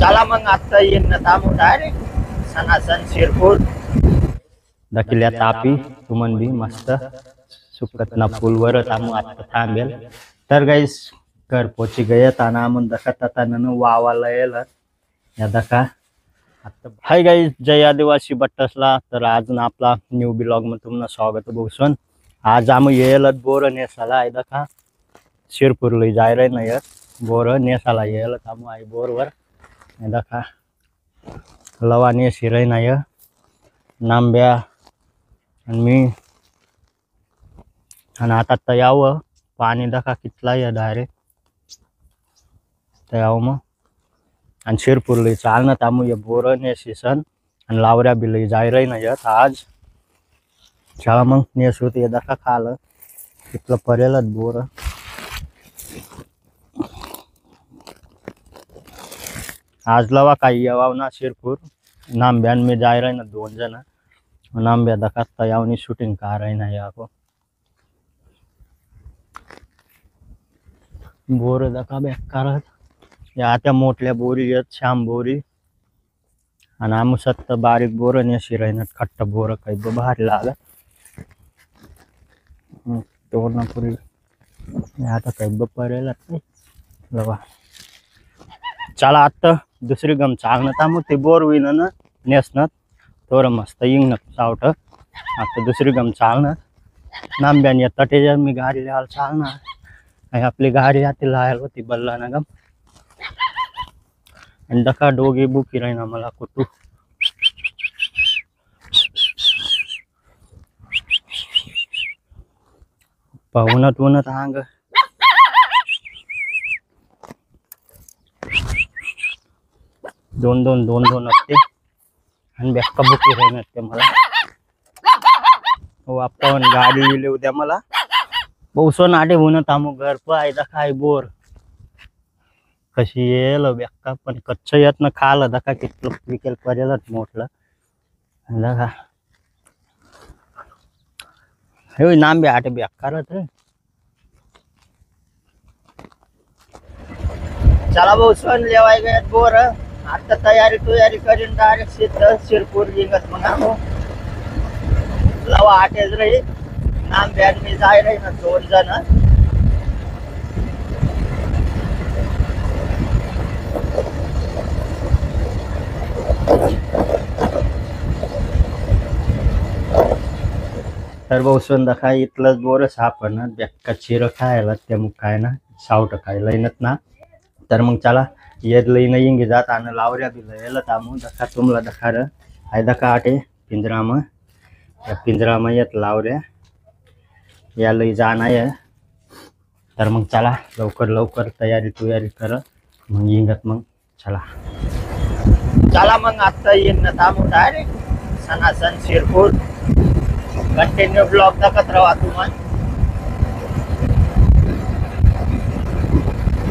चला मग आता येणं थांबू डायरेक्ट सणासण शिरपूर दकिल्या तापी तुमन बी मस्त सुकतना फूलवर थांबू आता थांबेल तर गाईस घर पोची गयत आणि आम्ही दखत आता वावाला येल या दका हाय गाईस जय आदिवासी बट्टसला तर आज आपला न्यू ब्लॉग मध्ये तुम्हाला स्वागत बोलसन आज आम्ही येलत बोर नेसाला आहे दका शिरपूरला जाय रे नाही बोर नेसाला येलत आम्ही आई बोरवर दका लवा नेसी रे नाही नांब्या आणि मी आणि आता तर यावं पाणी दका कितला या डायरेक्ट तर यावं मग आणि शिरपूरला चालणं तामू या बोर नेसीसन आणि लावऱ्या बिल जाय रे नाही आज चला मग नेस होते दका खाल तिथलं परेलच बोर आज लवा काही यावाव ना शिरपूर नांब्यान मी जाय रे ना 2 जण नांब्या दखा यावनी शूटिंग का रही ना याको बोर दखा बेकारत या त्या मोठल्या बोरी आहेत श्याम बोरी आणि आम्ही सत्त बारीक बोर नेसी राहिनात खट्ट बोर काही भारी लागत तो ना पुरी आता काही परेल लवा चला आता दुसरी गम चालणं थांबू ते बोर होईन ना नेसणं थोडं मस्त येईन सावट आता दुसरी गम चालणं नांब्यान या तटेच्या मी गाडी लिहायला चालणार आपली गाडी आती लायला होती बल्ला ना गम आणि दका डोगी बुकी राहीना मला कुठू पाहुणत उन्हत अंग दोन असते आणि बेक्का बुकी राहीनात ते मला हो आपण गाडी लिहिले उद्या मला बहुसोन आटे होणं थांबू घर पाय दखाय बोर कशी येल बेक्का पण कच्छ येत ना खाल दखा कितलं विकेल परेलच मोठलं दखा हे नांबे आटे बेकारत रे चला भाऊ सण लेवाय गयात बोर आता तयारी करीन डायरेक्ट शिरपूर निघत मग लवा आटेच रे नांब्यान मी जाय रे ना 2 जण तर बहुसोन दखा इथलंच बोर सापडणार बेक्का चिर खायला त्या मग काय ना सावट खायला येणत ना तर मग चला येत लई नाही इंगी जात आणि लावऱ्या बिल येलं तामू दखा तुमला दखा र हाय दखा आटे पिंजराम या पिंजराम येत लावऱ्या या लई जाण आहे तर मग चला लवकर तयारी कर मग इंगत मग चला मग आता येणं थांबू डायरेक्ट सणासण शिरपूर कंटिन्यू ब्लॉग दाखवत राहा तुम्हाला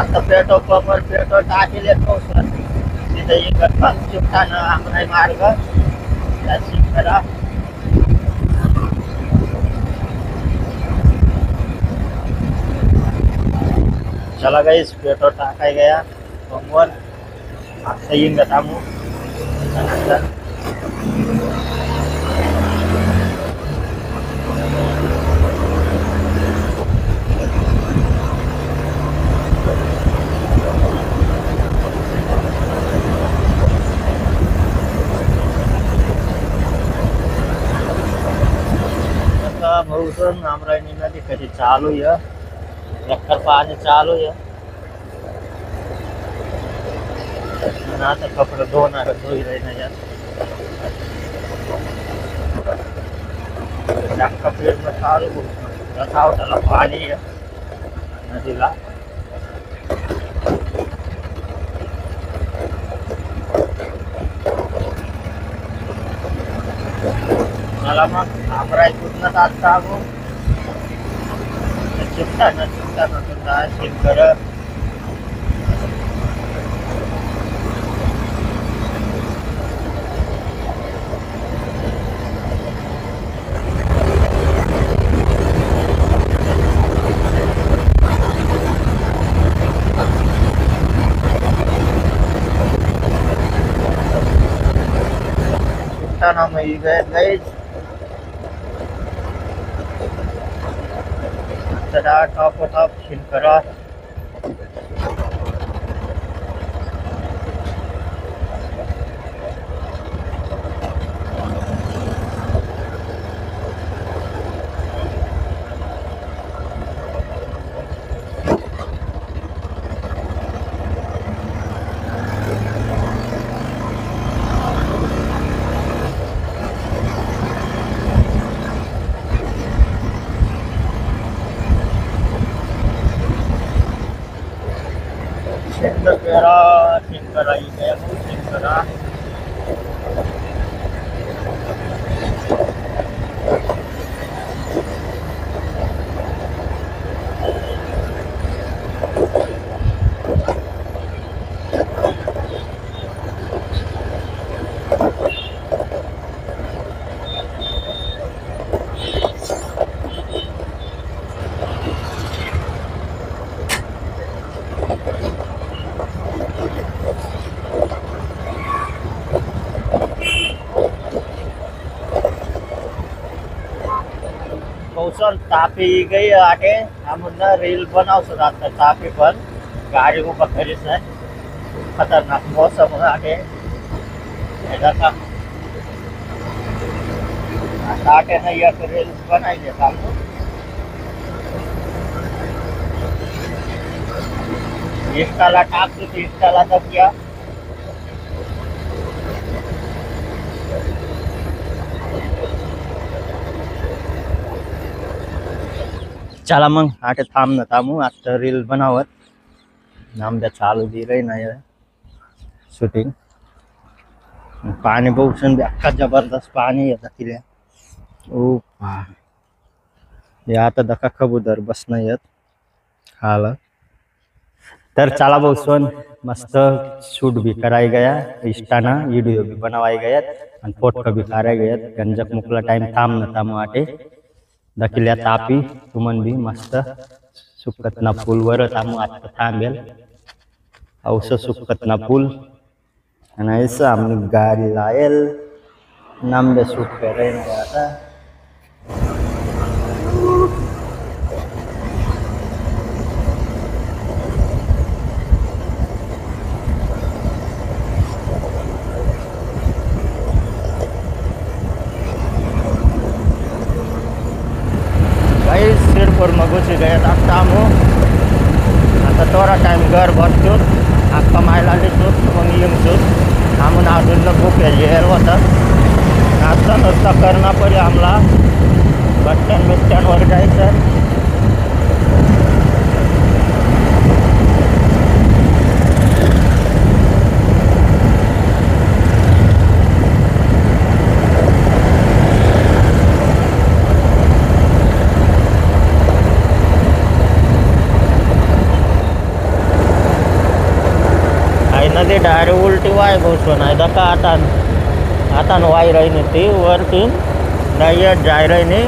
आता पेटो टाकेले पोहोचला तिथे इकडं पण चिपटानं आमराई मार्ग करा चला गाइस पेट्रोल टाकाय गया पंपवर आता येईन थांबू बहुसोन अमरावती नदी कधी चालू है ट्रॅक्टर पाणी चालू है आता कपडे धोणार धुई रही ना यार कपडे चालू त्याला पाणी है नदीला मला मग अमरावतीतूनच आता चिपटानं सुद्धा Shirkar istana may guys. Tada top Shinkara. Shinkara ini Shinkara. मौसम तापी गई आटे हमने रील बनाउँछु रात तापी पण गाडी उभा करीत नाही खतरनाक मौसम आटे हेर्दा का आटे ने यो रील बनाइले हाम्रो इंस्टाला टाक्छु त इंस्टाला त क्या चला मग आटे थांब ना थांबू आता रील बनावत आंब्या चालू दे रही नाही शूटिंग पाणी बघून अख्खा जबरदस्त पाणी येतं तिला ओ हे आता दका कबूतर बसणं येत खाला तर चला बघून मस्त शूट भी कराई गया इंस्टाना वीडियो भी बनवाई गया आणि फोटो भी कराई गया गंजक मुकला टाइम थांब ना थांबू आटे दकिल्या तापी तुमन भी मस्त सुकतना पूल वर थांबू आता थांबेल औस सुकतना पूल आणि ऐसा आम्ही गाडी लायल नांबे शूट करायला आता सिरपुर में घुसी गए तामू आता थोड़ा टाइम घर बसतो अक्का मायला लिहितो मग येऊन थांबून अजून खूप हेर होतं नाश्ता नुसता करणं पडे आम्हाला बस स्टँडवर जायचं नदी डायरेक्ट उलटी वाय बसो नाही दका आता वाय रही ती वरतीन डायरेक्ट जाय रही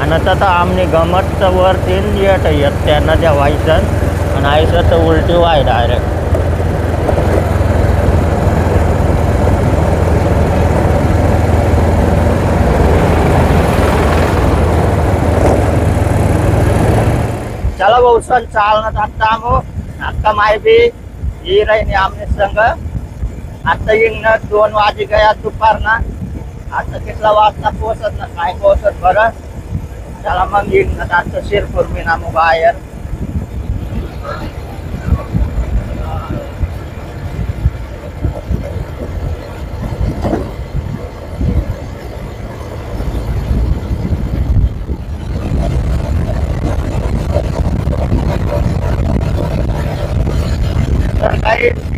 आणि आता आमने गमत वरतीन येत येत त्या नद्या व्हायचं आणि आयचं तर उलटी वाय डायरेक्ट चला भाऊ सण चालणं आता मग अक्का माय बी ये रही आमने संग आता येणं 2 वाजे गया दुपारना आता कितला वाजता पोहोचत ना काय पोहोचत बरं चला मग येणं आता शिरपूर मी ना मग बाहेर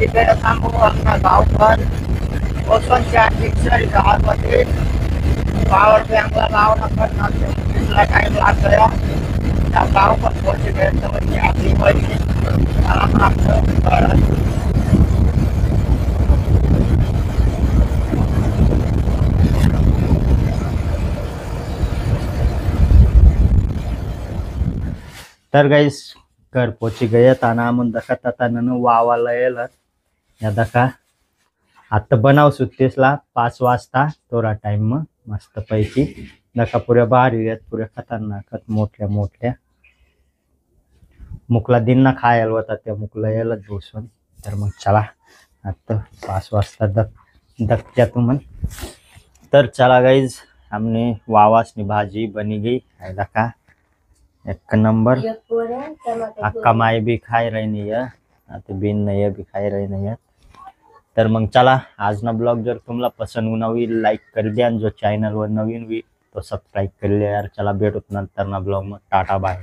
इथे थांबू आपला गाव पण वसंतच्या ठिकाणी गावामध्ये पावर बँकला लावणं करणार टाइम लागला त्या गाव पण पोहोचले म्हणजे आपली पहिली तर गाइस घर पहुंची गए ताना मन दखा ताना वावाला येल या दखा आता बनाव सुट्टीसला 5 वाजता तोरा टाइम मग मस्त पैकी नका पुऱ्या भारी आहेत, पुऱ्या खतरनाक मोठ्या मोठ्या मुकला दिन ना खायला होता त्या मुकला यायला बसून. तर मग चला आता 5 वाजता दक्त्या तू म्हण. तर चला गाइज हमने वावासनी भाजी बनी गई है का एक नंबर. अक्का माई भी खाई रही नहीं है आता बिन नहीं है भी खाई रही नहीं है. तर मग चला आज ना ब्लॉग जर तुम्हाला पसंद होऊन होईल लाईक कर द्या आणि जो चॅनल वर नवीन होईल तो सबस्क्राईब कर लिया यार. चला भेटूत नंतर ना ब्लॉग मग टाटा बाय.